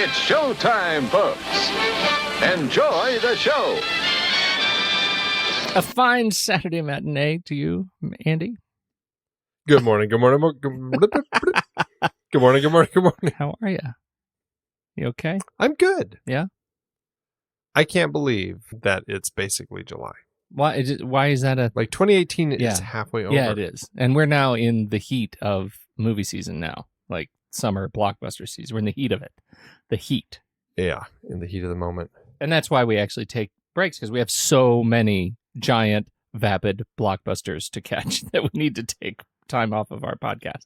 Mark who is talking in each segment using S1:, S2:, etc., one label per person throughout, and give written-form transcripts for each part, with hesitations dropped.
S1: It's showtime, folks. Enjoy the show.
S2: A fine Saturday matinee to you, Andy.
S3: Good morning. Good morning. Good morning. Good morning. Good morning.
S2: How are you? You okay?
S3: I'm good.
S2: Yeah.
S3: I can't believe that it's basically July.
S2: Why is that a...
S3: Like 2018 is halfway over.
S2: Yeah, it is. And we're now in the heat of movie season now. Like summer blockbuster season. We're in the heat of it. The heat.
S3: Yeah, in the heat of the moment.
S2: And that's why we actually take breaks, because we have so many giant, vapid blockbusters to catch that we need to take time off of our podcast.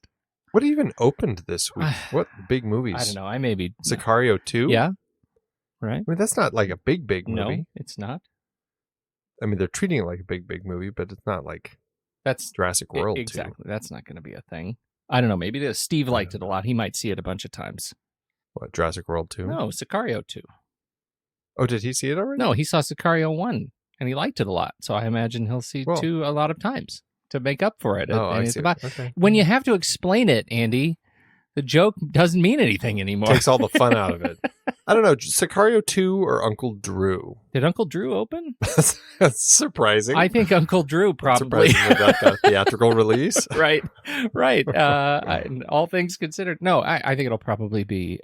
S3: What even opened this week? What big movies?
S2: I don't know. I maybe...
S3: Sicario 2?
S2: Yeah. Right?
S3: I mean, that's not like a big movie.
S2: No, it's not.
S3: I mean, they're treating it like a big movie, but it's not like
S2: that's
S3: Jurassic World 2.
S2: Exactly. That's not going to be a thing. I don't know. Maybe Steve liked it a lot. He might see it a bunch of times.
S3: What, Jurassic World 2?
S2: No, Sicario 2.
S3: Oh, did he see it already?
S2: No, he saw Sicario 1, and he liked it a lot. So I imagine he'll see 2 a lot of times to make up for it.
S3: Oh, I see. Okay.
S2: When you have to explain it, Andy, the joke doesn't mean anything anymore.
S3: Takes all the fun out of it. I don't know, Sicario 2 or Uncle Drew?
S2: Did Uncle Drew open?
S3: That's surprising.
S2: I think Uncle Drew probably.
S3: Surprising that got a theatrical release.
S2: Right. All things considered. No, I think it'll probably be...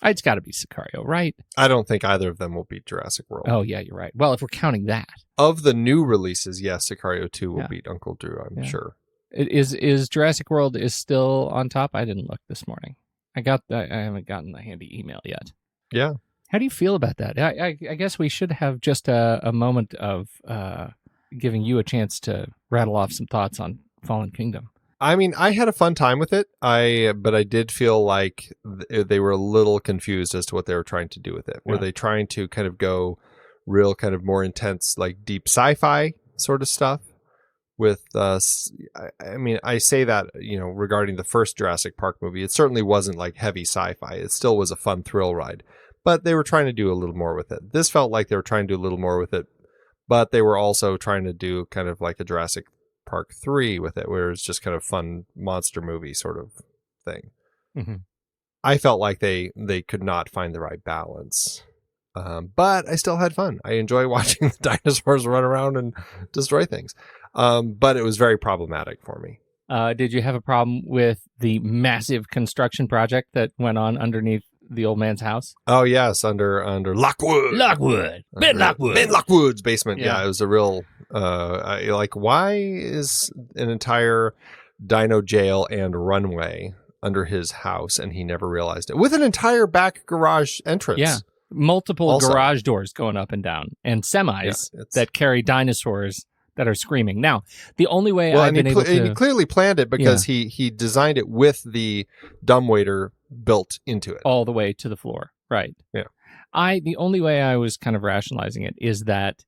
S2: it's got to be Sicario, right?
S3: I don't think either of them will beat Jurassic World.
S2: Oh, yeah, you're right. Well, if we're counting that.
S3: Of the new releases, yes, Sicario 2 will beat Uncle Drew, I'm sure.
S2: Is Jurassic World is still on top? I didn't look this morning. I haven't gotten the handy email yet.
S3: Yeah.
S2: How do you feel about that? I guess we should have just a moment of giving you a chance to rattle off some thoughts on Fallen Kingdom.
S3: I mean, I had a fun time with it, but I did feel like they were a little confused as to what they were trying to do with it. Were they trying to kind of go real kind of more intense, like deep sci-fi sort of stuff? With I mean, I say that, regarding the first Jurassic Park movie, it certainly wasn't like heavy sci-fi. It still was a fun thrill ride, but they were trying to do a little more with it. This felt like they were trying to do a little more with it, but they were also trying to do kind of like a Jurassic Park 3 with it, where it's just kind of fun monster movie sort of thing.
S2: Mm-hmm.
S3: I felt like they could not find the right balance. But I still had fun. I enjoy watching the dinosaurs run around and destroy things. But it was very problematic for me.
S2: Did you have a problem with the massive construction project that went on underneath the old man's house?
S3: Oh, yes, under Lockwood.
S2: Ben Lockwood.
S3: Ben Lockwood's basement.
S2: Yeah.
S3: Yeah, it was a real, why is an entire dino jail and runway under his house and he never realized it? With an entire back garage entrance.
S2: Yeah. Multiple garage doors going up and down, and semis that carry dinosaurs that are screaming. Now, the only way I've been able to...
S3: And he clearly planned it because he designed it with the dumbwaiter built into it.
S2: All the way to the floor. Right.
S3: Yeah.
S2: The only way I was kind of rationalizing it is that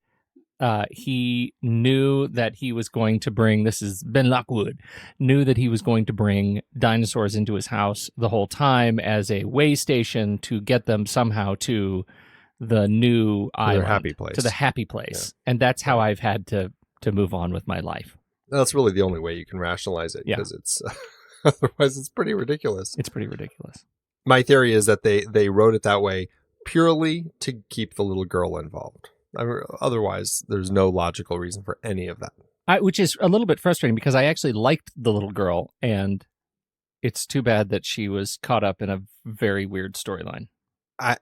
S2: he knew that he was going to bring, this is Ben Lockwood, knew that he was going to bring dinosaurs into his house the whole time as a way station to get them somehow to the new island.
S3: Happy place.
S2: To the happy place. Yeah. And that's how I've had to move on with my life.
S3: That's really the only way you can rationalize it, because it's otherwise it's pretty ridiculous.
S2: It's pretty ridiculous.
S3: My theory is that they wrote it that way purely to keep the little girl involved. Otherwise, there's no logical reason for any of that.
S2: Which is a little bit frustrating, because I actually liked the little girl, and it's too bad that she was caught up in a very weird storyline.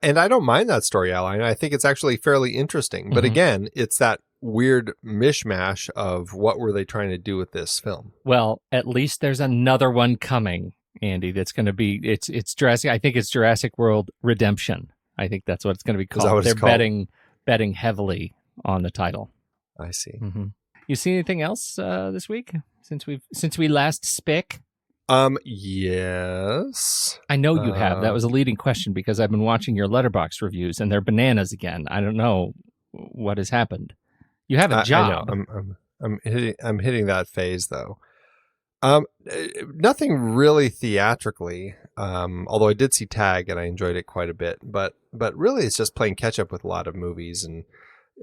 S3: And I don't mind that story outline. I think it's actually fairly interesting. But again, it's that weird mishmash of what were they trying to do with this film.
S2: Well, at least there's another one coming, Andy, that's going to be, it's Jurassic, I think it's Jurassic World Redemption. I think that's what it's going to be called.
S3: Is that what it's called?
S2: Betting heavily on the title.
S3: I see.
S2: Mm-hmm. You see anything else this week since we last spoke?
S3: Yes.
S2: I know you have. That was a leading question, because I've been watching your Letterboxd reviews and they're bananas again. I don't know what has happened. You have a job.
S3: I know. I'm hitting that phase though. Nothing really theatrically. Although I did see Tag and I enjoyed it quite a bit. But really, it's just playing catch up with a lot of movies and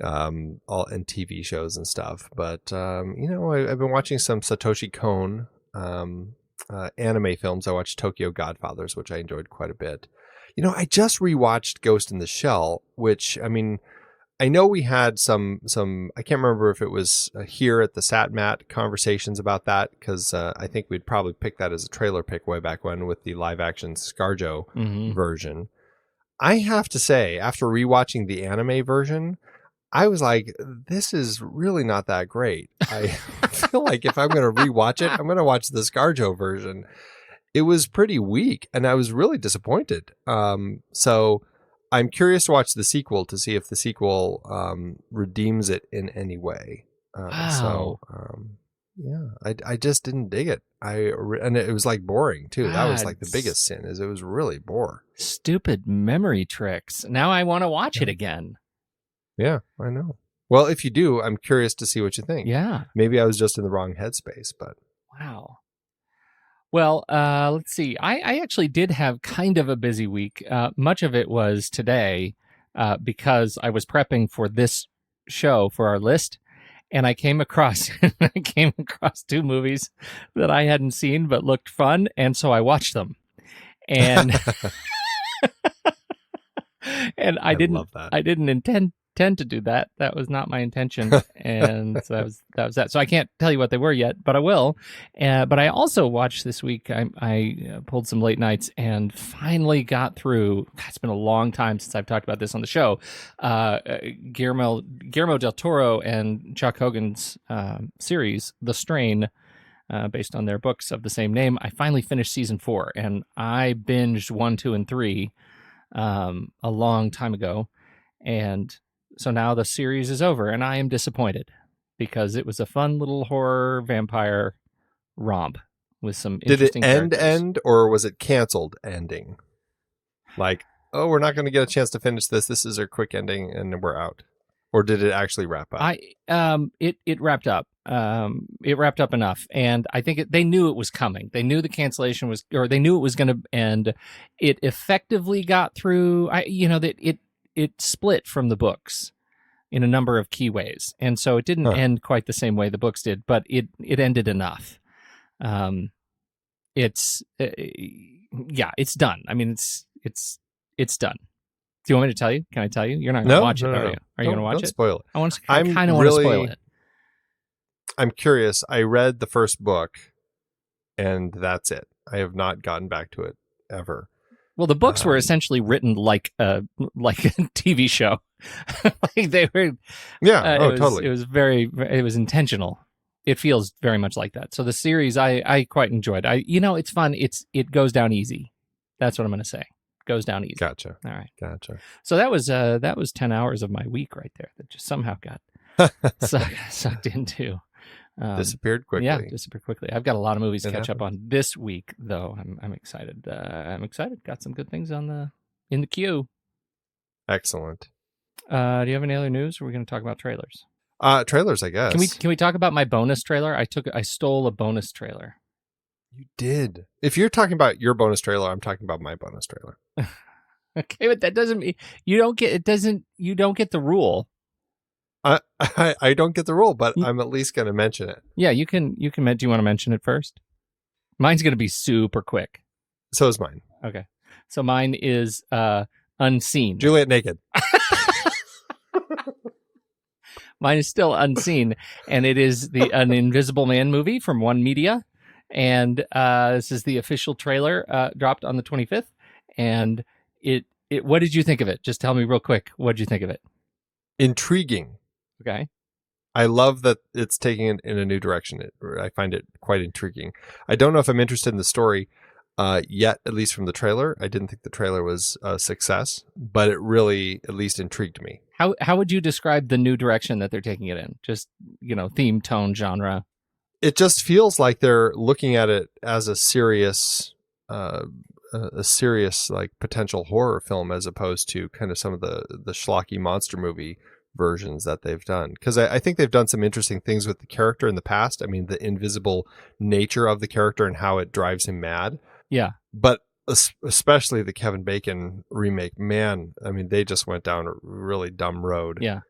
S3: TV shows and stuff. But I've been watching some Satoshi Kon. anime films, I watched Tokyo Godfathers, which I enjoyed quite a bit. I just rewatched Ghost in the Shell, which, I mean, I know we had some. I can't remember if it was here at the SatMat conversations about that, because I think we'd probably pick that as a trailer pick way back when with the live action ScarJo version. I have to say, after rewatching the anime version, I was like, this is really not that great. I feel like if I'm going to rewatch it, I'm going to watch the ScarJo version. It was pretty weak, and I was really disappointed. So I'm curious to watch the sequel to see if the sequel redeems it in any way.
S2: Wow.
S3: I just didn't dig it. And it was like boring too. That was
S2: God.
S3: like the biggest sin, is it was really boring.
S2: Stupid memory tricks. Now I want to watch it again.
S3: Yeah, I know. Well, if you do, I'm curious to see what you think.
S2: Yeah.
S3: Maybe I was just in the wrong headspace, but
S2: Wow. Well, let's see. I actually did have kind of a busy week. Much of it was today because I was prepping for this show for our list, and I came across two movies that I hadn't seen but looked fun, and so I watched them. And and I
S3: love that.
S2: I didn't intend to do that. That was not my intention, and so that was that. So I can't tell you what they were yet, but I will. But I also watched this week. I pulled some late nights and finally got through. God, it's been a long time since I've talked about this on the show. Guillermo del Toro and Chuck Hogan's series, The Strain, based on their books of the same name. I finally finished season 4, and I binged 1, 2, and 3 a long time ago, and so now the series is over, and I am disappointed because it was a fun little horror vampire romp with some interesting characters.
S3: End, or was it canceled ending? Like, oh, we're not going to get a chance to finish this. This is our quick ending, and we're out. Or did it actually wrap up?
S2: It wrapped up. It wrapped up enough, and I think they knew it was coming. They knew the cancellation was, or they knew it was going to end. It effectively got through. It split from the books in a number of key ways, and so it didn't end quite the same way the books did, but it ended enough. It's done. I mean, it's done. Do you want me to tell you? Can I tell you? You're not going to watch it, are you? Are you going to watch it?
S3: Don't spoil it.
S2: I kind of want to spoil it.
S3: I'm curious. I read the first book, and that's it. I have not gotten back to it ever.
S2: Well, the books were essentially written like a TV show. Like they were.
S3: Yeah. Totally.
S2: It was intentional. It feels very much like that. So the series I quite enjoyed. It's fun. It goes down easy. That's what I'm going to say. Goes down easy.
S3: Gotcha.
S2: All right.
S3: Gotcha.
S2: So that was 10 hours of my week right there that just somehow got sucked into.
S3: Disappeared quickly.
S2: Yeah, disappeared quickly. I've got a lot of movies to catch up on this week, though. I'm excited. I'm excited. Got some good things in the queue.
S3: Excellent.
S2: Do you have any other news? Or are we going to talk about trailers?
S3: Trailers, I guess.
S2: Can we talk about my bonus trailer? I stole a bonus trailer.
S3: You did. If you're talking about your bonus trailer, I'm talking about my bonus trailer.
S2: Okay, but that doesn't mean you don't get the rule.
S3: I don't get the rule, but I'm at least going to mention it.
S2: Yeah, you can. Do you want to mention it first? Mine's going to be super quick.
S3: So is mine.
S2: Okay, so mine is Unseen.
S3: Juliet naked.
S2: Mine is still Unseen, and it is an Invisible Man movie from One Media, and this is the official trailer dropped on the 25th. And it. What did you think of it? Just tell me real quick. What did you think of it?
S3: Intriguing.
S2: Okay.
S3: I love that it's taking it in a new direction. I find it quite intriguing. I don't know if I'm interested in the story yet, at least from the trailer. I didn't think the trailer was a success, but it really at least intrigued me.
S2: How would you describe the new direction that they're taking it in? Just, theme, tone, genre.
S3: It just feels like they're looking at it as a serious like potential horror film, as opposed to kind of some of the schlocky monster movie versions that they've done, because I think they've done some interesting things with the character in the past. I mean, the invisible nature of the character and how it drives him mad.
S2: Yeah.
S3: But especially the Kevin Bacon remake, man, I mean, they just went down a really dumb road.
S2: Yeah.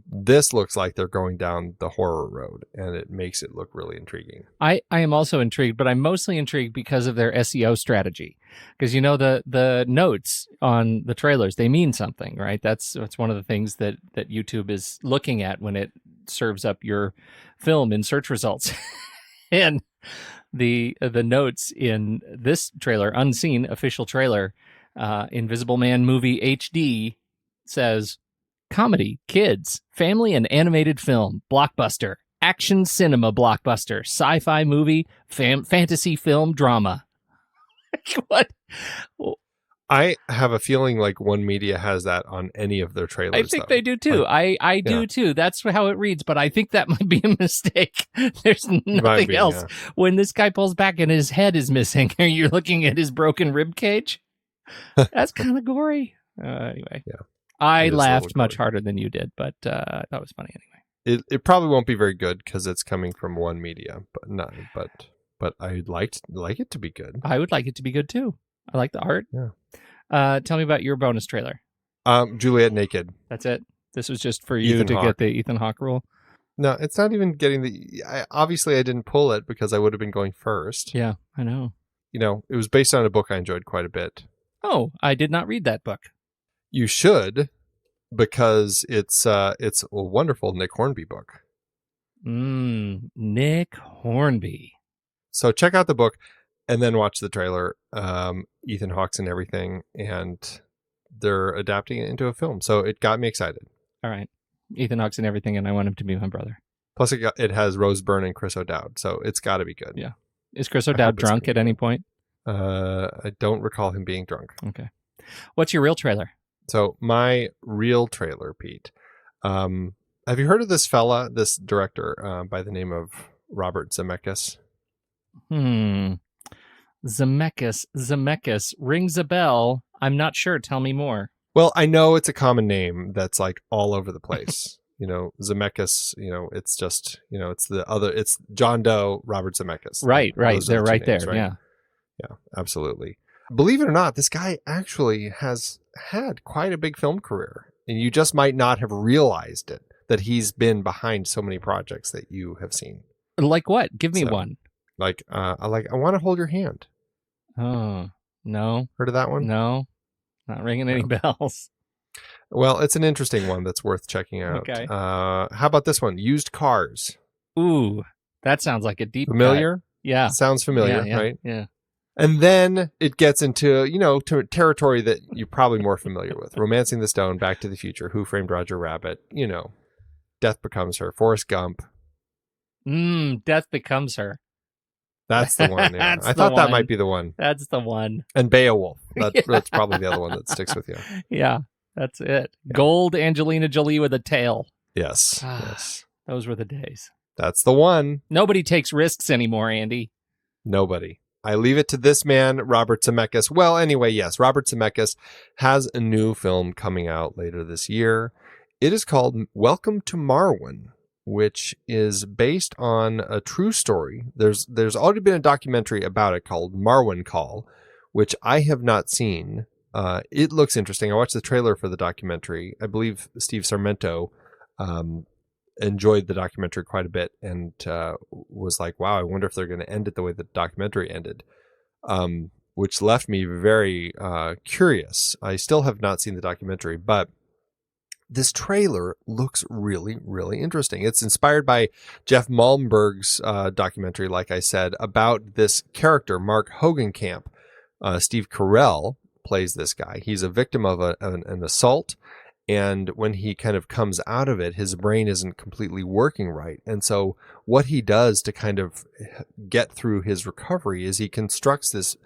S3: This looks like they're going down the horror road, and it makes it look really intriguing.
S2: I am also intrigued, but I'm mostly intrigued because of their SEO strategy. Because the notes on the trailers, they mean something, right? That's one of the things that YouTube is looking at when it serves up your film in search results. And the notes in this trailer, unseen official trailer, Invisible Man movie HD, says comedy, kids, family and animated film, blockbuster, action cinema blockbuster, sci-fi movie, fantasy film drama. What?
S3: I have a feeling like One Media has that on any of their trailers.
S2: I think they do too. I do too. That's how it reads, but I think that might be a mistake. There's nothing else. Yeah. When this guy pulls back and his head is missing, and you're looking at his broken rib cage, that's kind of gory. Anyway, yeah. I laughed much harder than you did, but that was funny anyway.
S3: It probably won't be very good because it's coming from One Media, but I'd like it to be good.
S2: I would like it to be good too. I like the art.
S3: Yeah.
S2: Tell me about your bonus trailer.
S3: Juliet naked.
S2: That's it. This was just for you to get the Ethan Hawke rule.
S3: No, it's not even getting obviously I didn't pull it because I would have been going first.
S2: Yeah, I know.
S3: It was based on a book I enjoyed quite a bit.
S2: Oh, I did not read that book.
S3: You should, because it's a wonderful Nick Hornby book.
S2: Nick Hornby.
S3: So check out the book and then watch the trailer. Ethan Hawke's and everything, and they're adapting it into a film. So it got me excited.
S2: All right. Ethan Hawke's and everything, and I want him to be my brother.
S3: Plus it has Rose Byrne and Chris O'Dowd, so it's got to be good.
S2: Yeah. Is Chris O'Dowd drunk at any point?
S3: I don't recall him being drunk.
S2: Okay. What's your real trailer?
S3: So my real trailer, Pete. Have you heard of this director by the name of Robert Zemeckis?
S2: Zemeckis rings a bell. I'm not sure. Tell me more.
S3: Well, I know it's a common name that's like all over the place. Zemeckis, it's just, it's John Doe, Robert Zemeckis.
S2: Right. They're right there. Right?
S3: Yeah, absolutely. Believe it or not, this guy actually has had quite a big film career, and you just might not have realized it, that he's been behind so many projects that you have seen.
S2: Like what? Give me one.
S3: I Want to Hold Your Hand.
S2: Oh, no.
S3: Heard of that one?
S2: No, not ringing any bells.
S3: Well, it's an interesting one that's worth checking out.
S2: Okay.
S3: How about this one? Used Cars.
S2: Ooh, that sounds like a deep
S3: familiar.
S2: Cut. Yeah,
S3: sounds familiar, right?
S2: Yeah.
S3: And then it gets into to territory that you're probably more familiar with: Romancing the Stone, Back to the Future, Who Framed Roger Rabbit. Death Becomes Her, Forrest Gump.
S2: Death Becomes Her.
S3: That's the one. Yeah. I thought that might be the one.
S2: That's the one.
S3: And Beowulf. That's probably the other one that sticks with you.
S2: Yeah, that's it. Yeah. Gold Angelina Jolie with a tail.
S3: Yes. Yes.
S2: Those were the days.
S3: That's the one.
S2: Nobody takes risks anymore, Andy.
S3: Nobody. I leave it to this man, Robert Zemeckis. Well, anyway, yes, Robert Zemeckis has a new film coming out later this year. It is called Welcome to Marwen, which is based on a true story. There's already been a documentary about it called Marwen Call, which I have not seen. It looks interesting. I watched the trailer for the documentary. I believe Steve Sarmento enjoyed the documentary quite a bit and was like, wow, I wonder if they're going to end it the way the documentary ended, which left me very curious. I still have not seen the documentary, but this trailer looks really, really interesting. It's inspired by Jeff Malmberg's documentary, like I said, about this character, Mark Hogenkamp. Steve Carell plays this guy. He's a victim of an assault. And when he kind of comes out of it, his brain isn't completely working right. And so what he does to kind of get through his recovery is he constructs this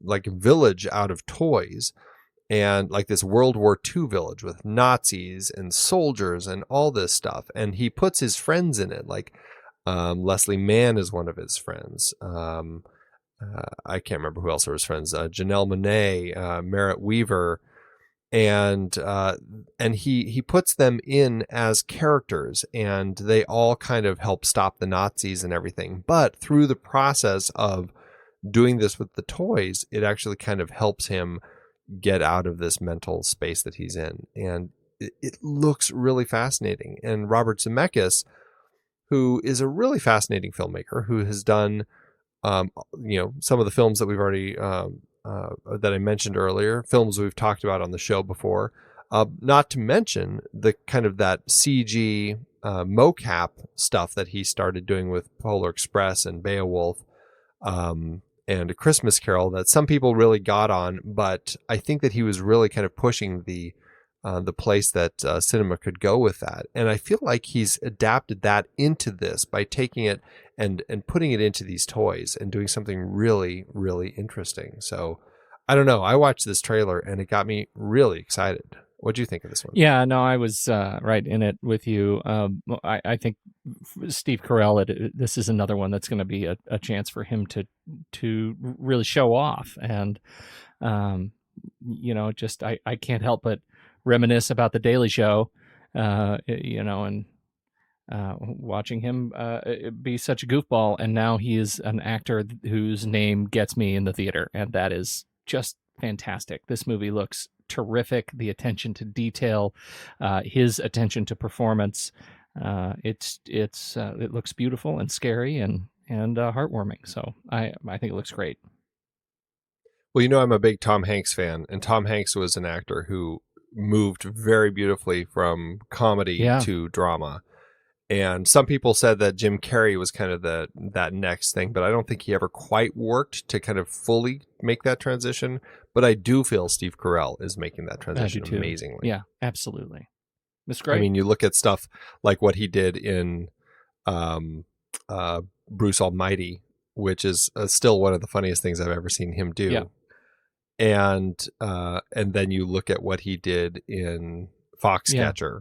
S3: like village out of toys, and like this World War II village with Nazis and soldiers and all this stuff. And he puts his friends in it. Like Leslie Mann is one of his friends. I can't remember who else are his friends. Janelle Monáe, Merritt Weaver. And he puts them in as characters, and they all kind of help stop the Nazis and everything. But through the process of doing this with the toys, it actually kind of helps him get out of this mental space that he's in. And it looks really fascinating. And Robert Zemeckis, who is a really fascinating filmmaker, who has done, some of the films that we've already that I mentioned earlier, films we've talked about on the show before. Not to mention the kind of that CG mocap stuff that he started doing with Polar Express and Beowulf, and A Christmas Carol that some people really got on, but I think that he was really kind of pushing the place that cinema could go with that. And I feel like he's adapted that into this by taking it and putting it into these toys and doing something really, really interesting. So I don't know. I watched this trailer and it got me really excited. What do you think of this one?
S2: Yeah, no, I was right in it with you. I think Steve Carell, this is another one that's going to be a chance for him to really show off. And, just I can't help but reminisce about The Daily Show, and watching him be such a goofball. And now he is an actor whose name gets me in the theater. And that is just fantastic. This movie looks terrific. The attention to detail, his attention to performance, it looks beautiful and scary and heartwarming. So I think it looks great.
S3: Well, I'm a big Tom Hanks fan, and Tom Hanks was an actor who moved very beautifully from comedy to drama. And some people said that Jim Carrey was kind of that next thing, but I don't think he ever quite worked to kind of fully make that transition. But I do feel Steve Carell is making that transition amazingly.
S2: Yeah, absolutely. That's great.
S3: I mean, you look at stuff like what he did in Bruce Almighty, which is still one of the funniest things I've ever seen him do.
S2: Yeah.
S3: And then you look at what he did in Foxcatcher.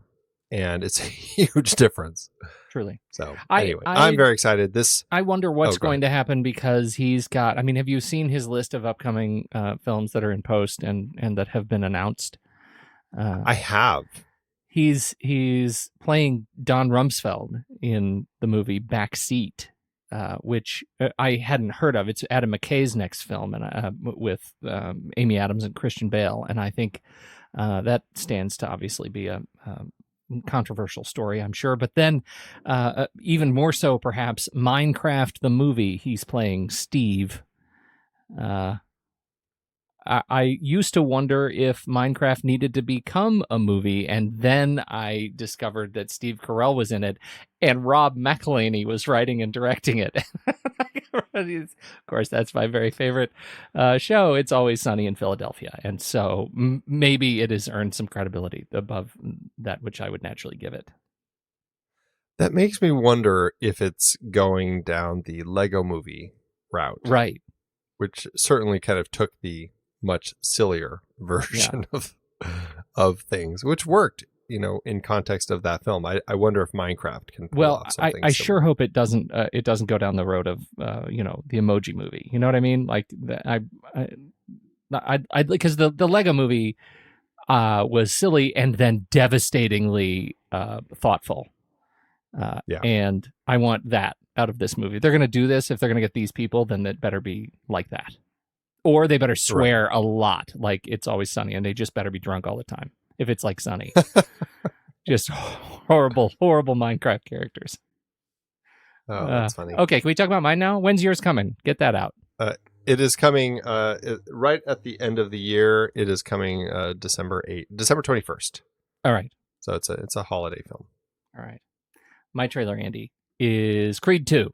S3: And it's a huge difference.
S2: Truly.
S3: So anyway, I'm very excited.
S2: I wonder what's going to happen because he's got, have you seen his list of upcoming films that are in post and that have been announced?
S3: I have.
S2: He's playing Don Rumsfeld in the movie Backseat, which I hadn't heard of. It's Adam McKay's next film and with Amy Adams and Christian Bale. And I think that stands to obviously be a controversial story, I'm sure. But then even more so, perhaps, Minecraft the movie, he's playing Steve. I used to wonder if Minecraft needed to become a movie, and then I discovered that Steve Carell was in it, and Rob McElhenney was writing and directing it. Of course, that's my very favorite show. It's Always Sunny in Philadelphia, and so maybe it has earned some credibility above that which I would naturally give it.
S3: That makes me wonder if it's going down the Lego movie route.
S2: Right.
S3: Which certainly kind of took the much sillier version of things, which worked, in context of that film. I wonder if Minecraft can pull off something
S2: I sure hope it doesn't go down the road of the Emoji Movie. You know what I mean? Like I because the Lego Movie was silly and then devastatingly thoughtful. And I want that out of this movie. If they're going to do this, if they're going to get these people, then it better be like that. Or they better swear a lot, like It's Always Sunny, and they just better be drunk all the time. If it's like Sunny. Just horrible, horrible Minecraft characters.
S3: Oh, that's funny.
S2: Okay, can we talk about mine now? When's yours coming? Get that out.
S3: It is coming right at the end of the year. It is coming December 21st.
S2: All right.
S3: So it's a holiday film.
S2: All right. My trailer, Andy, is Creed 2.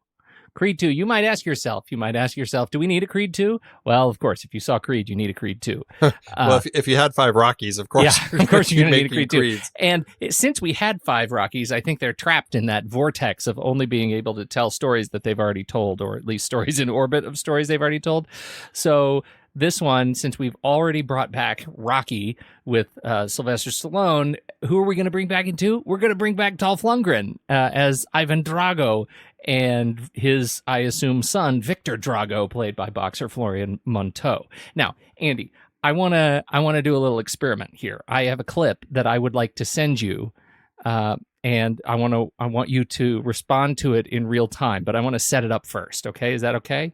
S2: Creed 2, you might ask yourself, do we need a Creed 2? Well, of course, if you saw Creed, you need a Creed 2.
S3: Well, if you had 5 Rockies, of course,
S2: of course you're going to need a Creed 2.
S3: Creeds.
S2: And since we had 5 Rockies, I think they're trapped in that vortex of only being able to tell stories that they've already told, or at least stories in orbit of stories they've already told. So this one, since we've already brought back Rocky with Sylvester Stallone, who are we going to bring back into? We're going to bring back Dolf Lundgren as Ivan Drago, and his, I assume, son, Victor Drago, played by boxer Florian Monteau. Now, Andy, I want to do a little experiment here. I have a clip that I would like to send you, and I want you to respond to it in real time, but I want to set it up first, okay? Is that okay?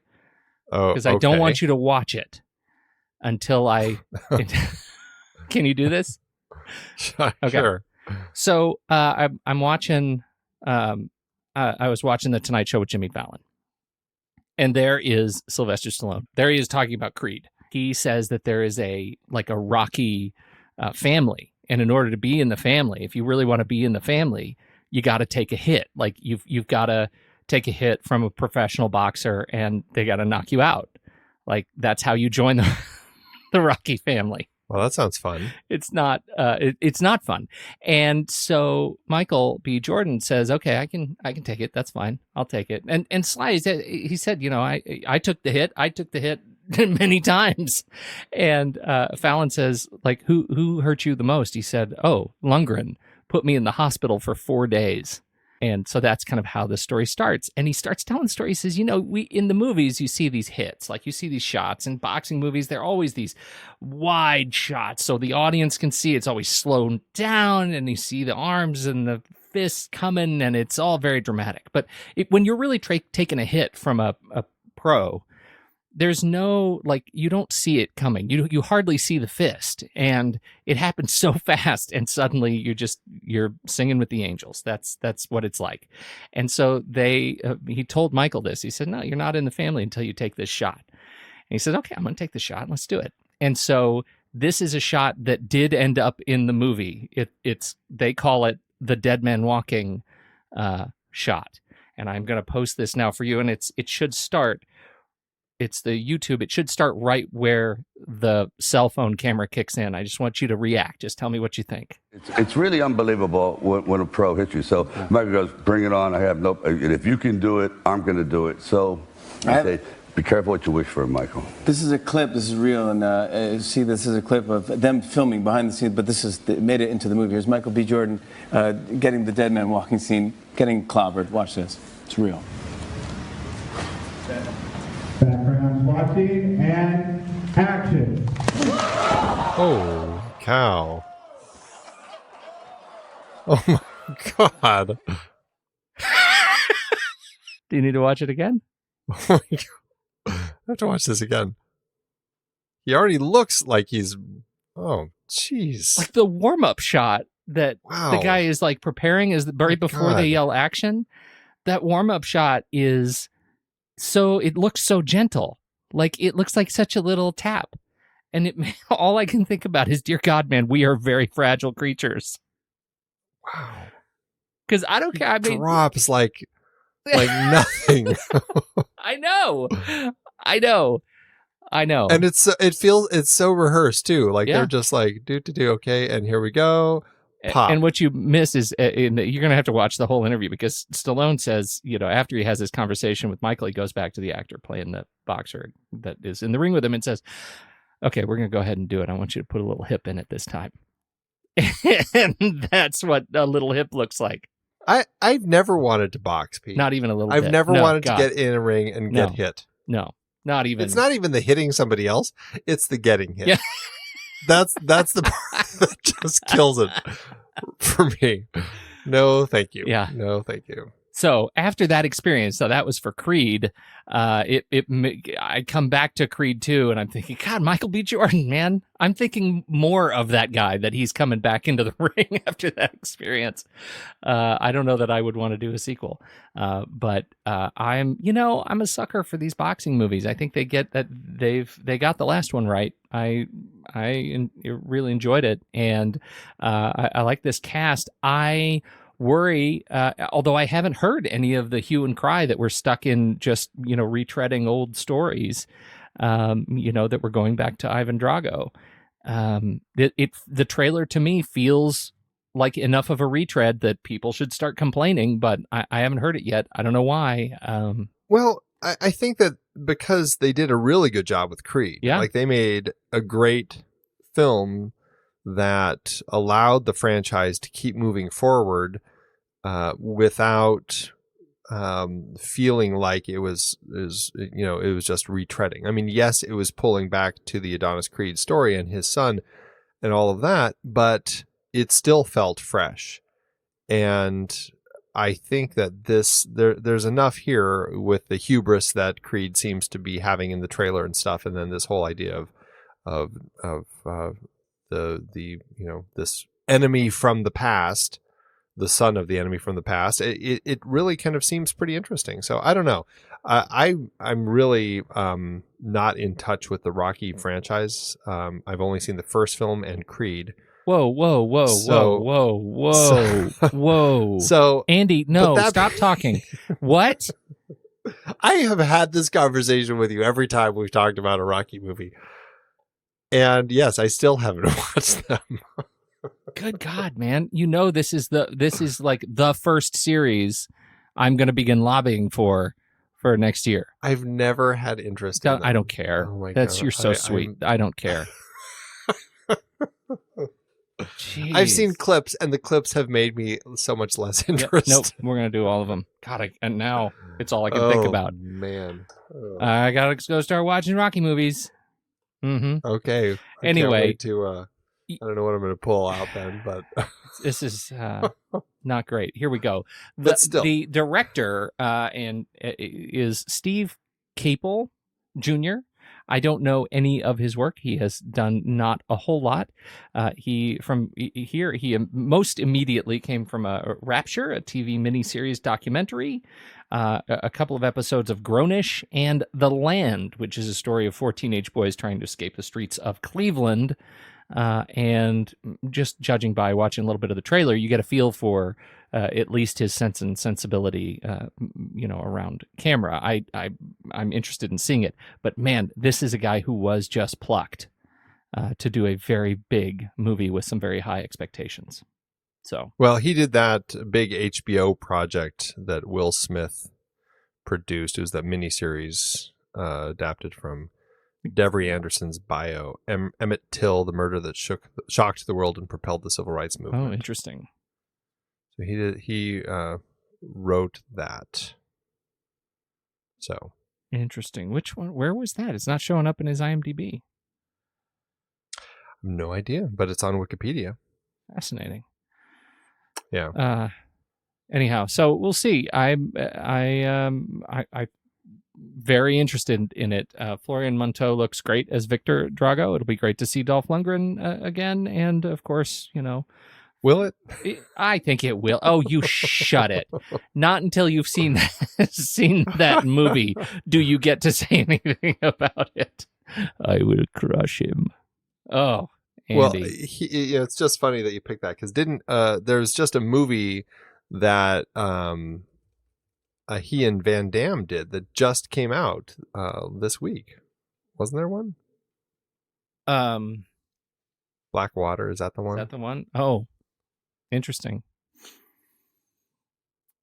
S3: Oh,
S2: because I don't want you to watch it until I... Can you do this? Okay.
S3: Sure.
S2: So I'm watching. I was watching the Tonight Show with Jimmy Fallon, and there is Sylvester Stallone. There he is talking about Creed. He says that there is a Rocky family, and in order to be in the family, if you really want to be in the family, you got to take a hit. Like you've got to take a hit from a professional boxer, and they got to knock you out. Like that's how you join the Rocky family.
S3: Well, that sounds fun.
S2: It's not. It's not fun. And so Michael B. Jordan says, "Okay, I can take it. That's fine. I'll take it." And Sly he said, I took the hit. I took the hit many times. And Fallon says, like, who hurt you the most? He said, "Oh, Lundgren put me in the hospital for 4 days." And so that's kind of how the story starts. And he starts telling the story. He says, we in the movies, you see these hits, like you see these shots. In boxing movies, they're always these wide shots so the audience can see. It's always slowed down, and you see the arms and the fists coming, and it's all very dramatic. But when you're really taking a hit from a pro, there's no, you don't see it coming. You hardly see the fist, and it happens so fast, and suddenly you're singing with the angels. That's what it's like. And so he told Michael this. He said, "No, you're not in the family until you take this shot." And he said, "Okay, I'm going to take the shot. Let's do it." And so this is a shot that did end up in the movie. They call it the Dead Man Walking shot. And I'm going to post this now for you, and it should start. It's the YouTube. It should start right where the cell phone camera kicks in. I just want you to react. Just tell me what you think.
S4: It's really unbelievable when a pro hits you. So Michael goes, "Bring it on. I have no. If you can do it, I'm going to do it." So I say, be careful what you wish for, Michael.
S5: This is a clip. This is real, and see, this is a clip of them filming behind the scenes. But made it into the movie. Here's Michael B. Jordan getting the dead man walking scene, getting clobbered. Watch this. It's real.
S6: Background SWAT team and action.
S3: Oh, cow. Oh my God.
S2: Do you need to watch it again?
S3: Oh my God. I have to watch this again. He already looks like he's, oh, jeez.
S2: Like the warm-up shot that the guy is like preparing right before they yell action. That warm-up shot is it looks so gentle. Like it looks like such a little tap. And all I can think about is, dear God, man, we are very fragile creatures.
S3: Wow. Because
S2: I don't care. I mean,
S3: drops like nothing.
S2: I know.
S3: And it's so rehearsed too. Like they're just like do okay, and here we go. Pop.
S2: And what you miss is you're going to have to watch the whole interview, because Stallone says, after he has this conversation with Michael, he goes back to the actor playing the boxer that is in the ring with him and says, "Okay, we're going to go ahead and do it. I want you to put a little hip in it this time." And that's what a little hip looks like.
S3: I've never wanted to box, Pete.
S2: Not even a little
S3: I've
S2: bit.
S3: never wanted to get in a ring and get hit.
S2: No, not even.
S3: It's not even the hitting somebody else. It's the getting hit.
S2: Yeah.
S3: That's the part that just kills it for me. No, thank you.
S2: Yeah.
S3: No, thank you.
S2: So after that experience, so that was for Creed. I come back to Creed 2, and I'm thinking, God, Michael B. Jordan, man, I'm thinking more of that guy, that he's coming back into the ring after that experience. I don't know that I would want to do a sequel, but I'm a sucker for these boxing movies. I think they get that they got the last one right. I really enjoyed it, and I like this cast. I worry, although I haven't heard any of the hue and cry that we're stuck in just, retreading old stories, that we're going back to Ivan Drago. The trailer to me feels like enough of a retread that people should start complaining, but I haven't heard it yet. I don't know why.
S3: Well, I think that because they did a really good job with Creed.
S2: Yeah.
S3: Like they made a great film that allowed the franchise to keep moving forward without feeling like it was just retreading. I mean, yes, it was pulling back to the Adonis Creed story and his son and all of that, but it still felt fresh. And I think that there's enough here with the hubris that Creed seems to be having in the trailer and stuff, and then this whole idea of this enemy from the past, the son of the enemy from the past, it really kind of seems pretty interesting. So I don't know. I'm really not in touch with the Rocky franchise. I've only seen the first film and Creed.
S2: Whoa.
S3: So
S2: Andy, no, stop talking. What?
S3: I have had this conversation with you every time we've talked about a Rocky movie. And yes, I still haven't watched them.
S2: Good God, man. You know, this is like the first series I'm going to begin lobbying for next year.
S3: I've never had interest in them.
S2: I don't care.
S3: Oh my
S2: God.
S3: you're
S2: so sweet. I don't care. Jeez.
S3: I've seen clips, and the clips have made me so much less interested.
S2: Nope, we're going to do all of them. God, and now it's all I can think about.
S3: Man.
S2: I got to go start watching Rocky movies. Mm-hmm.
S3: Okay.
S2: Anyway.
S3: I don't know what I'm going to pull out then, but
S2: this is not great. Here we go. The director is Steve Capel Jr. I don't know any of his work. He has done not a whole lot. He most immediately came from Rapture, a TV miniseries documentary, a couple of episodes of Grownish, and The Land, which is a story of 4 teenage boys trying to escape the streets of Cleveland. And just judging by watching a little bit of the trailer, you get a feel for at least his sense and sensibility, around camera. I'm interested in seeing it, but man, this is a guy who was just plucked to do a very big movie with some very high expectations. So,
S3: well, he did that big HBO project that Will Smith produced. It was that miniseries adapted from Devery Anderson's bio, Emmett Till, the murder that shocked the world and propelled the civil rights movement.
S2: Oh, interesting.
S3: So he wrote that. So
S2: interesting. Which one? Where was that? It's not showing up in his IMDb.
S3: No idea, but it's on Wikipedia.
S2: Fascinating.
S3: Yeah.
S2: Anyhow, so we'll see. I very interested in it. Florian Munteau looks great as Victor Drago. It'll be great to see Dolph Lundgren again, and of course,
S3: will it?
S2: I think it will. Oh, you shut it! Not until you've seen that movie do you get to say anything about it. I will crush him. Oh, Andy.
S3: Well, it's just funny that you picked that because there's just a movie that he and Van Damme did that just came out this week. Wasn't there one? Blackwater, is that the one?
S2: Is that the one? Oh, interesting.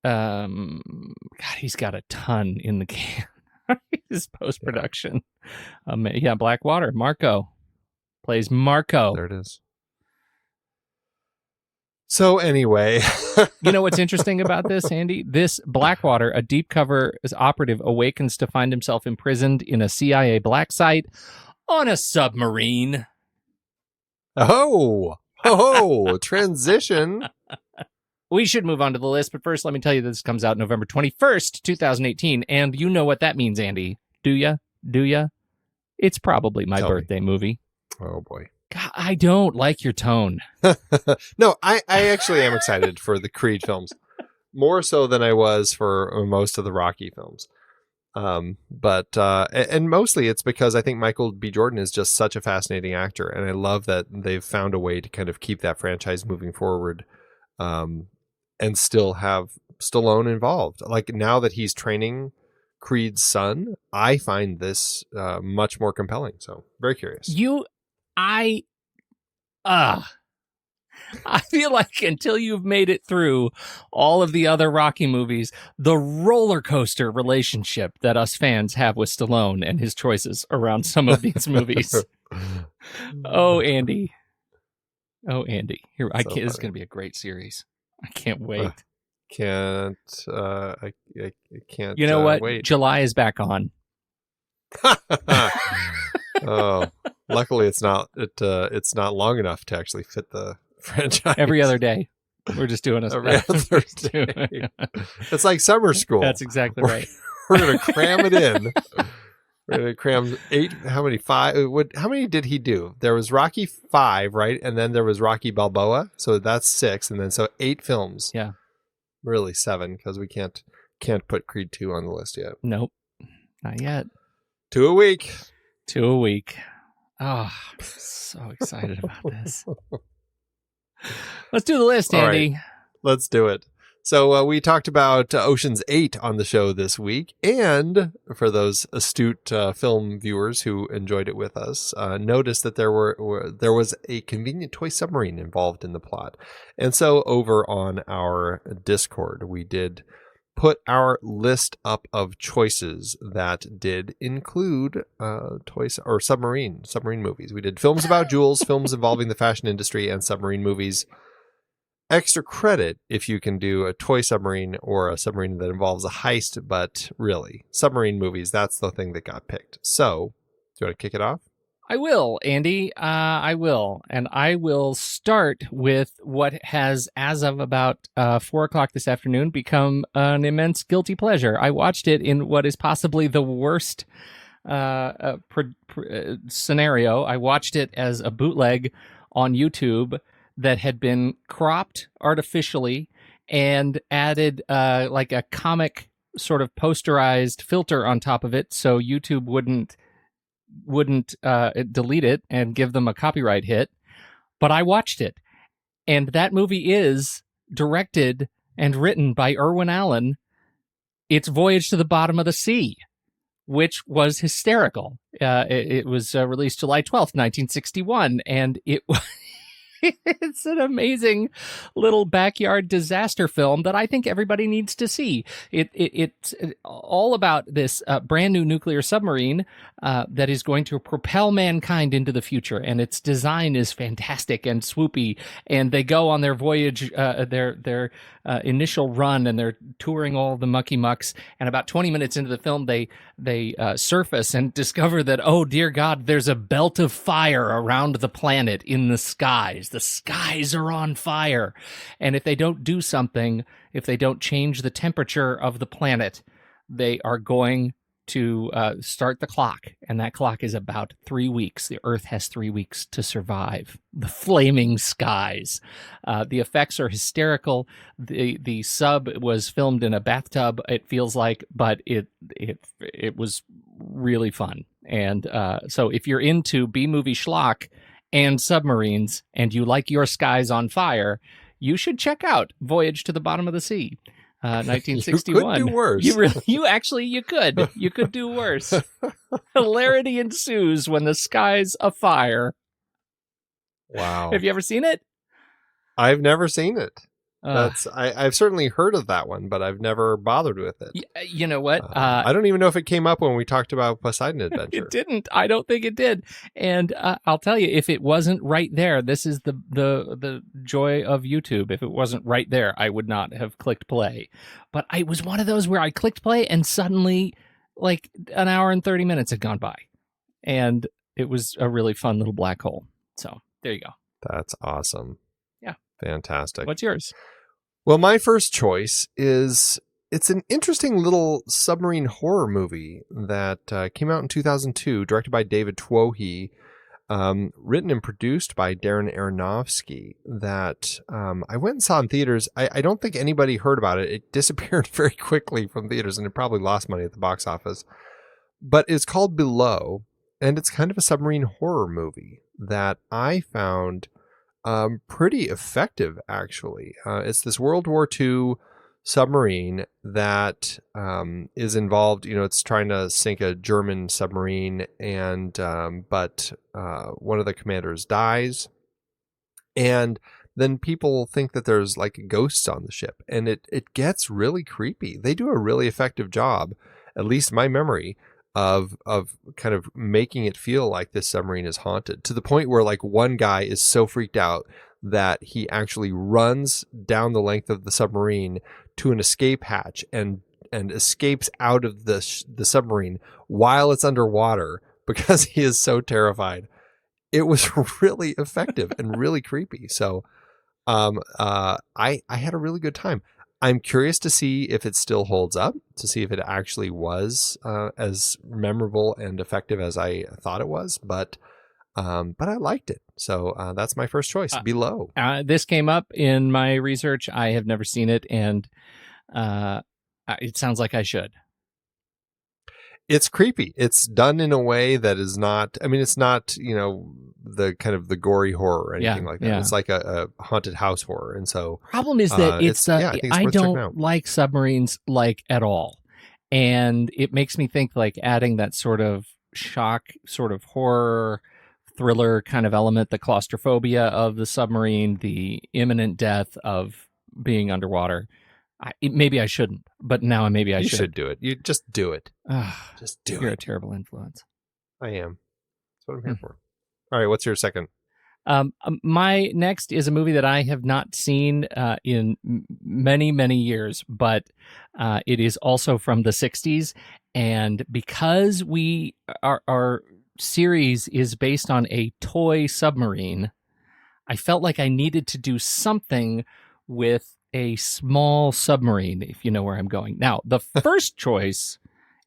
S2: God, he's got a ton in the can. His post-production. Yeah. Blackwater. Marco plays Marco.
S3: There it is. So anyway,
S2: you know what's interesting about this, Andy? This Blackwater, a deep cover operative, awakens to find himself imprisoned in a CIA black site on a submarine.
S3: Oh, transition.
S2: We should move on to the list, but first let me tell you this comes out November 21st, 2018, and you know what that means, Andy. Do ya? It's probably my birthday movie.
S3: Oh, boy.
S2: God, I don't like your tone.
S3: No, I actually am excited for the Creed films, more so than I was for most of the Rocky films. But mostly it's because I think Michael B. Jordan is just such a fascinating actor, and I love that they've found a way to kind of keep that franchise moving forward, and still have Stallone involved. Like now that he's training Creed's son, I find this much more compelling. So very curious.
S2: I feel like until you've made it through all of the other Rocky movies, the roller coaster relationship that us fans have with Stallone and his choices around some of these movies. Oh, Andy. Here, I can't. This is going to be a great series. I can't wait.
S3: I can't.
S2: You know what?
S3: Wait.
S2: July is back on.
S3: Oh. Luckily, it's not long enough to actually fit the franchise.
S2: Every other day, we're just doing
S3: every other day. It's like summer school.
S2: That's exactly right.
S3: We're gonna cram it in. We're gonna cram 8. How many? 5? How many did he do? There was Rocky 5, right? And then there was Rocky Balboa. So that's 6, and then so 8 films.
S2: Yeah,
S3: really 7 because we can't put Creed 2 on the list yet.
S2: Nope, not yet.
S3: 2 a week.
S2: 2 a week. Oh, I'm so excited about this. Let's do the list, Andy.
S3: Right, let's do it. So we talked about Ocean's 8 on the show this week, and for those astute film viewers who enjoyed it with us, noticed that there was a convenient toy submarine involved in the plot. And so over on our Discord, we did put our list up of choices that did include toys or submarine movies. We did films about jewels, films involving the fashion industry, and submarine movies. Extra credit if you can do a toy submarine or a submarine that involves a heist, but really, submarine movies, that's the thing that got picked. So, do you want to kick it off?
S2: I will, Andy. I will. And I will start with what has, as of about 4 o'clock this afternoon, become an immense guilty pleasure. I watched it in what is possibly the worst scenario. I watched it as a bootleg on YouTube that had been cropped artificially and added like a comic sort of posterized filter on top of it, so YouTube wouldn't delete it and give them a copyright hit. But I watched it, and that movie is directed and written by Irwin Allen. It's Voyage to the Bottom of the Sea, which was hysterical. It was released July 12th, 1961, and it was it's an amazing little backyard disaster film that I think everybody needs to see. It's all about this brand new nuclear submarine that is going to propel mankind into the future, and its design is fantastic and swoopy. And they go on their voyage, their initial run, and they're touring all the mucky mucks. And about 20 minutes into the film, they surface and discover that, oh dear God, there's a belt of fire around the planet in the skies. The skies are on fire. And if they don't do something, if they don't change the temperature of the planet, they are going to start the clock. And that clock is about 3 weeks. The Earth has 3 weeks to survive the flaming skies. The effects are hysterical. The sub was filmed in a bathtub, it feels like, but it was really fun. And so if you're into B-movie schlock and submarines, and you like your skies on fire, you should check out Voyage to the Bottom of the Sea, 1961.
S3: You could do worse.
S2: You could do worse. Hilarity ensues when the sky's afire.
S3: Wow.
S2: Have you ever seen it?
S3: I've never seen it. I've certainly heard of that one, but I've never bothered with it.
S2: You know what?
S3: I don't even know if it came up when we talked about Poseidon Adventure.
S2: It didn't. I don't think it did. And I'll tell you, if it wasn't right there, this is the joy of YouTube. If it wasn't right there, I would not have clicked play. But it was one of those where I clicked play and suddenly, like, an hour and 30 minutes had gone by. And it was a really fun little black hole. So there you go.
S3: That's awesome.
S2: Yeah.
S3: Fantastic.
S2: What's yours?
S3: Well, my first choice is, it's an interesting little submarine horror movie that came out in 2002, directed by David Twohy, written and produced by Darren Aronofsky, that I went and saw in theaters. I don't think anybody heard about it. It disappeared very quickly from theaters, and it probably lost money at the box office. But it's called Below, and it's kind of a submarine horror movie that I found pretty effective, actually. It's this World War II submarine that is involved. It's trying to sink a German submarine, and but one of the commanders dies, and then people think that there's like ghosts on the ship, and it gets really creepy. They do a really effective job, at least my memory, of kind of making it feel like this submarine is haunted, to the point where like one guy is so freaked out that he actually runs down the length of the submarine to an escape hatch and escapes out of the submarine while it's underwater because he is so terrified. It was really effective and really creepy. So I had a really good time. I'm curious to see if it still holds up, to see if it actually was as memorable and effective as I thought it was. But I liked it. So that's my first choice, Below.
S2: This came up in my research. I have never seen it, and it sounds like I should.
S3: It's creepy. It's done in a way that is not, I mean, it's not, the kind of the gory horror or anything like that. Yeah. It's like a haunted house horror. And so
S2: problem is that I don't like submarines like at all. And it makes me think like adding that sort of shock, sort of horror thriller kind of element, the claustrophobia of the submarine, the imminent death of being underwater. Maybe I shouldn't, but now maybe I should.
S3: You should do it. You just do it. Just do it.
S2: You're a terrible influence.
S3: I am. That's what I'm here for. All right, what's your second?
S2: My next is a movie that I have not seen in many, many years, but it is also from the 60s. And because our series is based on a toy submarine, I felt like I needed to do something with a small submarine, if you know where I'm going. Now, the first choice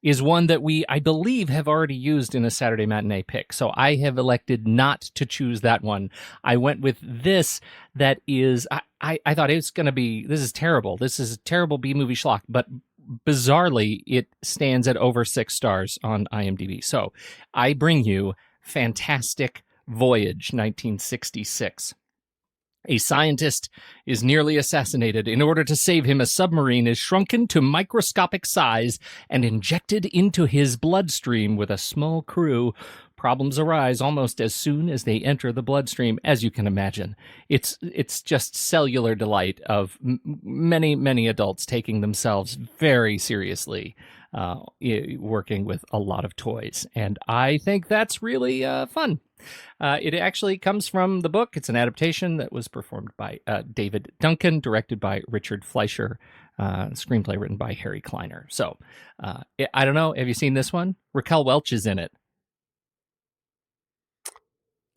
S2: is one that I believe, have already used in a Saturday Matinee pick. So I have elected not to choose that one. I went with this that is, I thought it's going to be, this is terrible. This is a terrible B-movie schlock, but bizarrely, it stands at over 6 stars on IMDb. So I bring you Fantastic Voyage, 1966. A scientist is nearly assassinated. In order to save him, a submarine is shrunken to microscopic size and injected into his bloodstream with a small crew. Problems arise almost as soon as they enter the bloodstream, as you can imagine. It's just cellular delight of many, many adults taking themselves very seriously, working with a lot of toys. And I think that's really fun. It actually comes from the book. It's an adaptation that was performed by David Duncan, directed by Richard Fleischer, screenplay written by Harry Kleiner. So, I don't know. Have you seen this one? Raquel Welch is in it.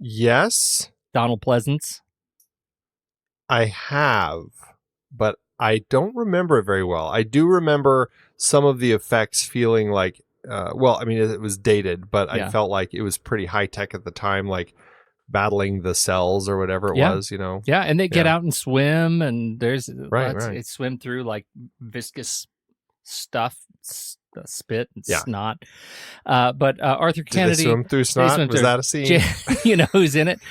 S3: Yes.
S2: Donald Pleasance.
S3: I have, but I don't remember it very well. I do remember some of the effects feeling like, it was dated, but I felt like it was pretty high tech at the time, like battling the cells or whatever it was,
S2: Yeah, and they get out and swim, and there's
S3: right.
S2: It swim through like viscous stuff, spit and snot. But Arthur Kennedy.
S3: Did they swim through snot? Was that a scene?
S2: You know who's in it?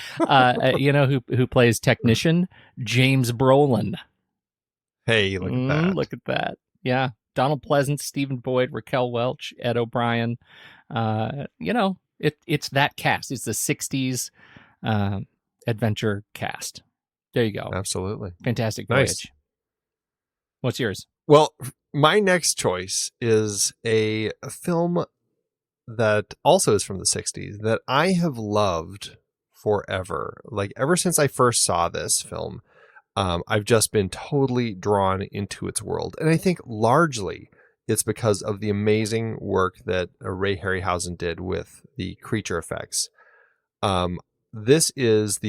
S2: Who plays technician? James Brolin.
S3: Hey, look at that.
S2: Look at that. Yeah. Donald Pleasance, Stephen Boyd, Raquel Welch, Ed O'Brien. It's that cast. It's the 60s adventure cast. There you go.
S3: Absolutely.
S2: Fantastic Voyage.
S3: Nice.
S2: What's yours?
S3: Well, my next choice is a film that also is from the 60s that I have loved forever. Like ever since I first saw this film, I've just been totally drawn into its world. And I think largely it's because of the amazing work that Ray Harryhausen did with the creature effects. This is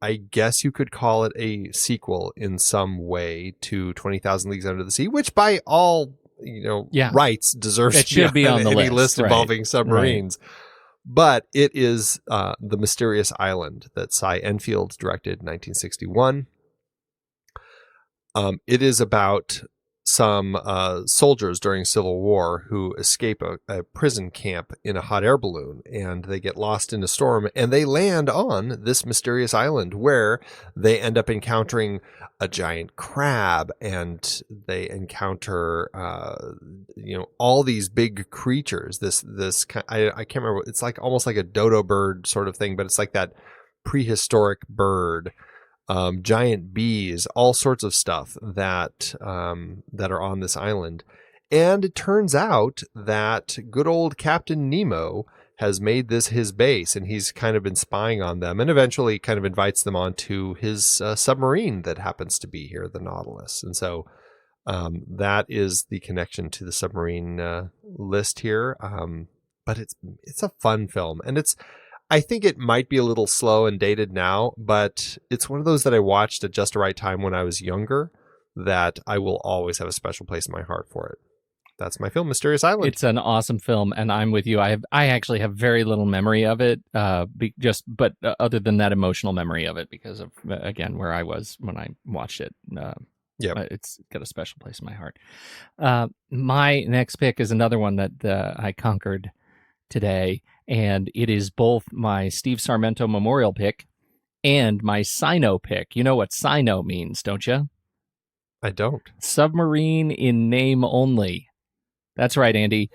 S3: I guess you could call it a sequel in some way to 20,000 Leagues Under the Sea, which by all, rights deserves
S2: to be on the
S3: any list involving submarines.
S2: Right.
S3: But it is The Mysterious Island that Cy Enfield directed in 1961. It is about some soldiers during Civil War who escape a prison camp in a hot air balloon, and they get lost in a storm, and they land on this mysterious island where they end up encountering a giant crab, and they encounter all these big creatures. I can't remember. It's like almost like a dodo bird sort of thing, but it's like that prehistoric bird. Giant bees, all sorts of stuff that are on this island. And it turns out that good old Captain Nemo has made this his base, and he's kind of been spying on them, and eventually kind of invites them onto his submarine that happens to be here, the Nautilus. And so that is the connection to the submarine list here. But it's a fun film, and I think it might be a little slow and dated now, but it's one of those that I watched at just the right time when I was younger. that I will always have a special place in my heart for it. That's my film, Mysterious Island.
S2: It's an awesome film, and I'm with you. I actually have very little memory of it, but other than that emotional memory of it, because of again where I was when I watched it. It's got a special place in my heart. My next pick is another one that I conquered today, and it is both my Steve Sarmento Memorial pick and my Sino pick. You know what Sino means, don't you?
S3: I don't.
S2: Submarine in name only. That's right, Andy.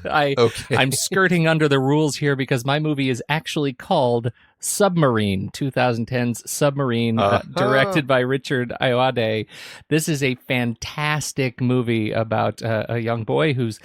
S2: I'm skirting under the rules here because my movie is actually called Submarine, 2010's Submarine, directed by Richard Ayoade. This is a fantastic movie about a young boy whose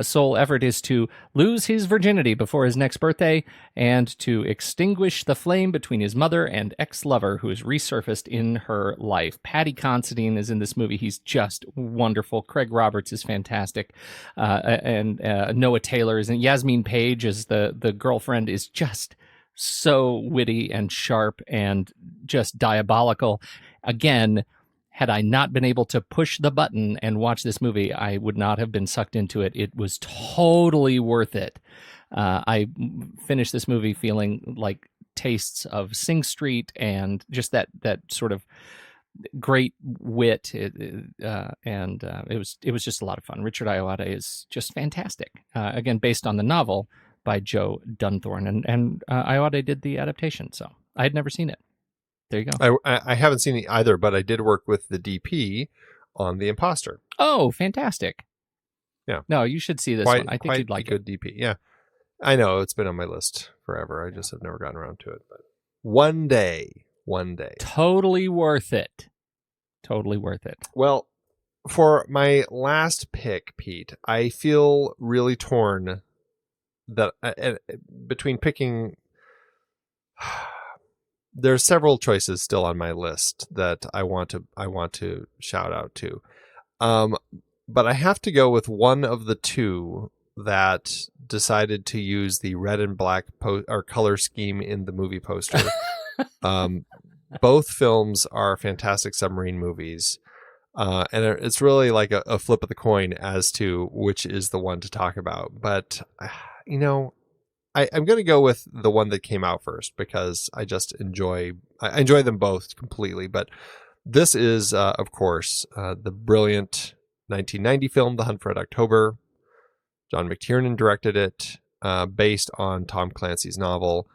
S2: sole effort is to lose his virginity before his next birthday and to extinguish the flame between his mother and ex-lover who has resurfaced in her life. Paddy Considine is in this movie. He's just wonderful. Craig Roberts is fantastic. And Noah Taylor is in. Yasmin Page as the girlfriend is just so witty and sharp and just diabolical. Again, had I not been able to push the button and watch this movie, I would not have been sucked into it. It was totally worth it. I finished this movie feeling like tastes of Sing Street and just that sort of great wit, and it was just a lot of fun. Richard Ayoade is just fantastic. Again, based on the novel by Joe Dunthorne, and Ayoade did the adaptation, so I had never seen it. There you go.
S3: I haven't seen it either, but I did work with the DP on The Imposter.
S2: Oh, fantastic!
S3: Yeah,
S2: no, you should see this one. I think you'd like
S3: good DP. Yeah, I know it's been on my list forever. I just have never gotten around to it, but one day.
S2: Totally worth it. Totally worth it.
S3: Well, for my last pick, Pete, I feel really torn that between picking. There's several choices still on my list that I want to shout out to, but I have to go with one of the two that decided to use the red and black or color scheme in the movie poster. Both films are fantastic submarine movies, and it's really like a flip of the coin as to which is the one to talk about. But, I'm going to go with the one that came out first because I enjoy them both completely. But this is, of course, the brilliant 1990 film, The Hunt for Red October. John McTiernan directed it, based on Tom Clancy's novel.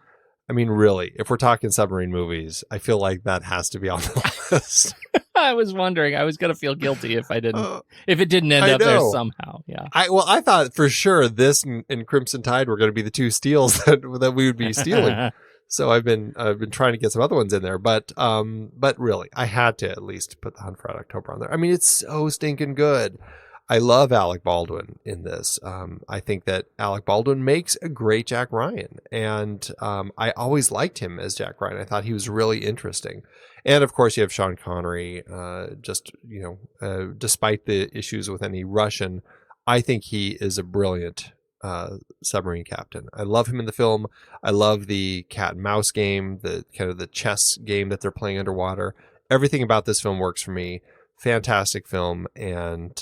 S3: I mean, really, if we're talking submarine movies, I feel like that has to be on the list.
S2: I was wondering. I was going to feel guilty if it didn't end up there somehow. Yeah.
S3: I thought for sure this and Crimson Tide were going to be the two steals that we would be stealing. So I've been trying to get some other ones in there, but really, I had to at least put The Hunt for Red October on there. I mean, it's so stinking good. I love Alec Baldwin in this. I think that Alec Baldwin makes a great Jack Ryan, and I always liked him as Jack Ryan. I thought he was really interesting. And of course, you have Sean Connery. Despite the issues with any Russian, I think he is a brilliant submarine captain. I love him in the film. I love the cat and mouse game, the kind of the chess game that they're playing underwater. Everything about this film works for me. Fantastic film, and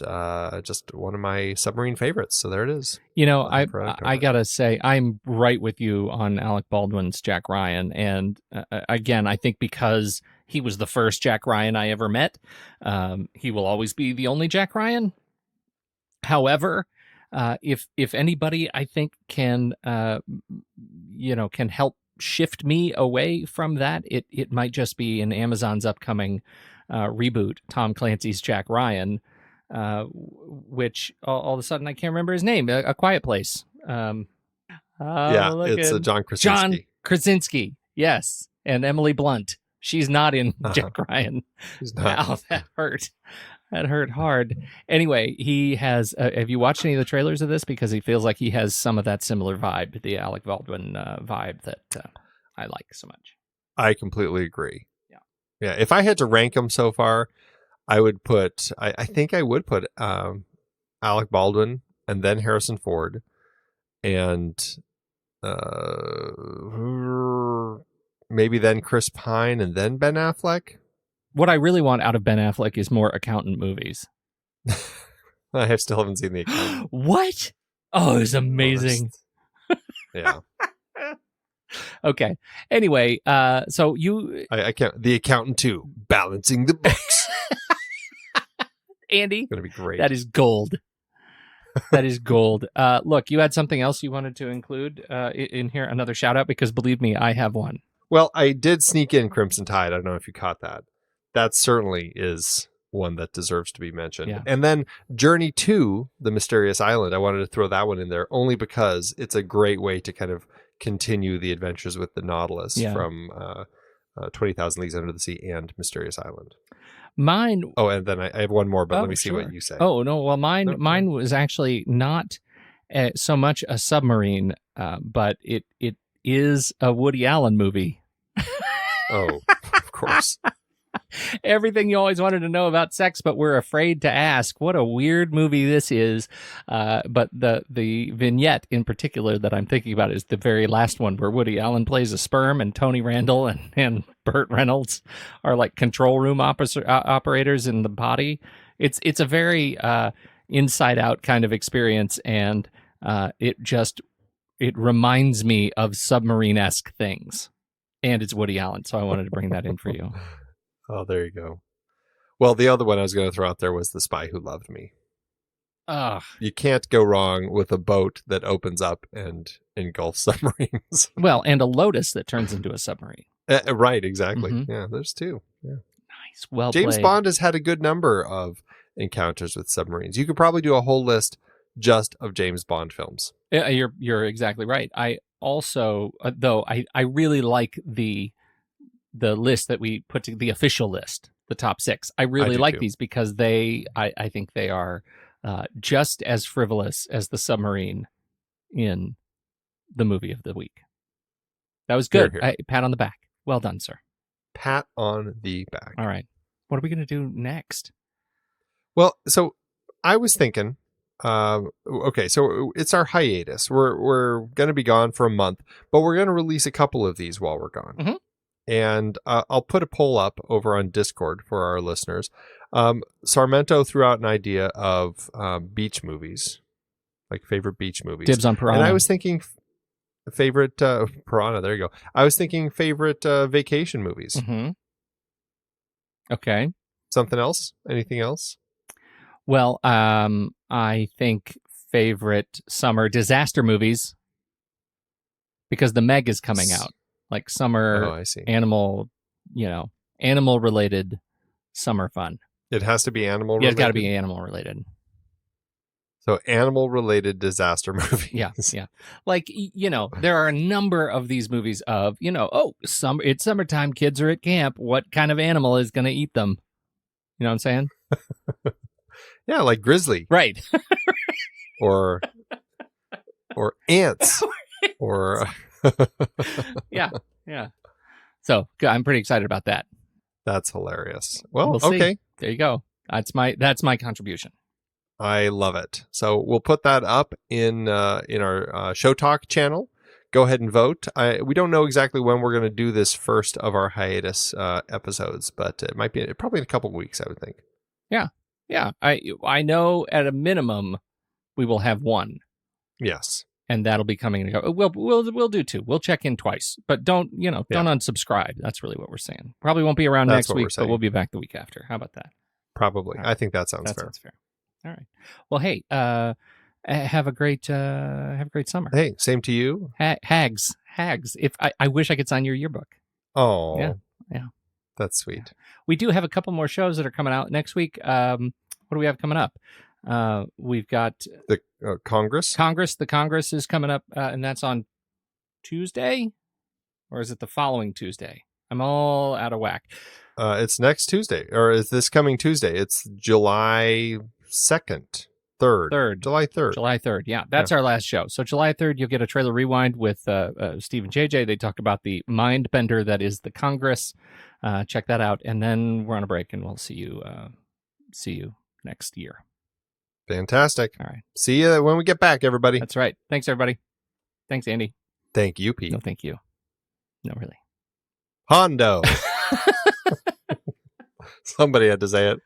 S3: just one of my submarine favorites. So there it is.
S2: I gotta say, I'm right with you on Alec Baldwin's Jack Ryan, and again, I think because he was the first Jack Ryan I ever met, he will always be the only Jack Ryan. However, if anybody I think can help shift me away from that, it might just be in Amazon's upcoming reboot, Tom Clancy's Jack Ryan, which all of a sudden I can't remember his name. A Quiet Place.
S3: It's John Krasinski.
S2: John Krasinski, yes, and Emily Blunt. She's not in Jack Ryan.
S3: She's not.
S2: Wow, that hurt. That hurt hard. Anyway, he has. Have you watched any of the trailers of this? Because he feels like he has some of that similar vibe, the Alec Baldwin vibe that I like so much.
S3: I completely agree. Yeah, if I had to rank them so far, I would put. I think I would put Alec Baldwin and then Harrison Ford, and maybe then Chris Pine and then Ben Affleck.
S2: What I really want out of Ben Affleck is more accountant movies.
S3: I still haven't seen The Accountant.
S2: What? Oh, it was amazing.
S3: Yeah.
S2: Okay. Anyway, so you...
S3: I can't. The Accountant 2, Balancing the Books.
S2: Andy,
S3: It's going to be great.
S2: that is gold. That is gold. Look, you had something else you wanted to include in here, another shout out, because believe me, I have one.
S3: Well, I did sneak in Crimson Tide. I don't know if you caught that. That certainly is one that deserves to be mentioned.
S2: Yeah.
S3: And then Journey to the Mysterious Island. I wanted to throw that one in there only because it's a great way to kind of continue the adventures with the Nautilus from 20,000 Leagues Under the Sea and Mysterious Island.
S2: Mine.
S3: Oh, and then I have one more, but let me see
S2: sure.
S3: what you say.
S2: Oh, no. Well, mine was actually not so much a submarine, but it is a Woody Allen movie.
S3: Oh, of course.
S2: Everything you always wanted to know about sex, but we're afraid to ask. What a weird movie this is. But the vignette in particular that I'm thinking about is the very last one where Woody Allen plays a sperm and Tony Randall and Burt Reynolds are like control room operators in the body. It's a very inside out kind of experience. And it reminds me of submarine-esque things. And it's Woody Allen. So I wanted to bring that in for you.
S3: Oh, there you go. Well, the other one I was going to throw out there was The Spy Who Loved Me. You can't go wrong with a boat that opens up and engulfs submarines.
S2: Well, and a Lotus that turns into a submarine.
S3: Right, exactly.
S2: Mm-hmm.
S3: Yeah, there's two. Yeah.
S2: Nice. Well
S3: James
S2: played.
S3: Bond has had a good number of encounters with submarines. You could probably do a whole list just of James Bond films.
S2: Yeah, you're exactly right. I also, though, I really like the list that we put to the official list, the top 6. I really like these because I think they are just as frivolous as the submarine in the movie of the week. That was good.
S3: Here.
S2: Pat on the back. Well done, sir.
S3: Pat on the back.
S2: All right. What are we going to do next?
S3: Well, so I was thinking, okay, so it's our hiatus. We're going to be gone for a month, but we're going to release a couple of these while we're gone.
S2: Mm-hmm.
S3: And I'll put a poll up over on Discord for our listeners. Sarmento threw out an idea of beach movies, like favorite beach movies.
S2: Dibs on Piranha.
S3: And I was thinking favorite Piranha. There you go. I was thinking favorite vacation movies.
S2: Mm-hmm. Okay.
S3: Something else? Anything else?
S2: Well, I think favorite summer disaster movies because The Meg is coming out. Like summer
S3: I see.
S2: animal related summer fun.
S3: It has to be animal related?
S2: Yeah, it's got to be animal related.
S3: So animal related disaster movies.
S2: Yeah. Like, there are a number of these movies of, it's summertime, kids are at camp. What kind of animal is going to eat them? You know what I'm saying?
S3: Yeah, like grizzly.
S2: Right.
S3: or ants. or
S2: yeah. So I'm pretty excited about that.
S3: That's hilarious. Well,
S2: We'll see.
S3: okay.
S2: There you go. That's my contribution.
S3: I love it. So we'll put that up in our Show Talk channel. Go ahead and vote. We don't know exactly when we're going to do this first of our hiatus episodes, but it might be probably in a couple of weeks, I would think.
S2: Yeah. I know at a minimum we will have one.
S3: Yes.
S2: And that'll be coming. We'll do 2. We'll check in twice, but don't unsubscribe. That's really what we're saying. Probably won't be around next week, but we'll be back the week after. How about that?
S3: Probably.
S2: Right.
S3: I think that sounds fair.
S2: Sounds fair. All right. Well, hey, have a great summer.
S3: Hey, same to you.
S2: Hags. If I wish I could sign your yearbook.
S3: Oh,
S2: yeah.
S3: That's sweet.
S2: We do have a couple more shows that are coming out next week. What do we have coming up? We've got
S3: the Congress.
S2: The Congress is coming up, and that's on Tuesday, or is it the following Tuesday? I'm all out of whack.
S3: It's next Tuesday, or is this coming Tuesday? It's July 2nd, 3rd. July 3rd.
S2: July 3rd. Yeah, that's our last show. So July 3rd, you'll get a trailer rewind with Steve and JJ. They talk about the mind bender that is the Congress. Check that out, and then we're on a break, and we'll see you next year.
S3: Fantastic.
S2: All right.
S3: See you when we get back, everybody.
S2: That's right. Thanks, everybody. Thanks, Andy.
S3: Thank you, Pete.
S2: No, thank you. No, really.
S3: Hondo. Somebody had to say it.